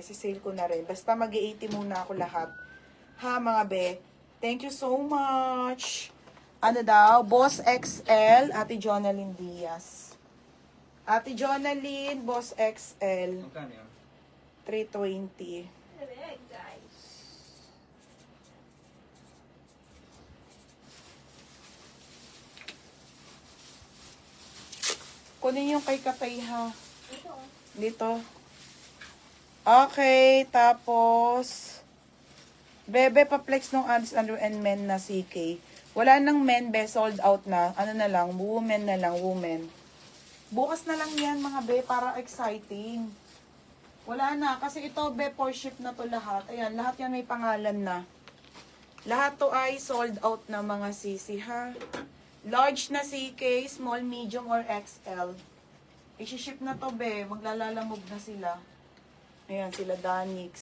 Isi-sale ko na rin. Basta mag-80 muna ako lahat. Ha, mga be? Thank you so much. Ano daw? Boss XL, Ate Jonalyn Diaz. Ate Jonalyn, Boss XL. Magkano yun? 320. Guys. Kunin yung kay Katay, ha? Ito. Dito. Okay, tapos Bebe, pa-flex nung ads under and men na CK. Wala nang men, be, sold out na. Ano na lang, women na lang, women. Bukas na lang yan, mga be, para exciting. Wala na, kasi ito, be, for ship na to lahat. Ayan, lahat yan may pangalan na. Lahat to ay sold out na mga sisi, ha? Large na CK, small, medium, or XL. I-ship na to, be. Maglalalamog na sila. Ayan, sila Danix.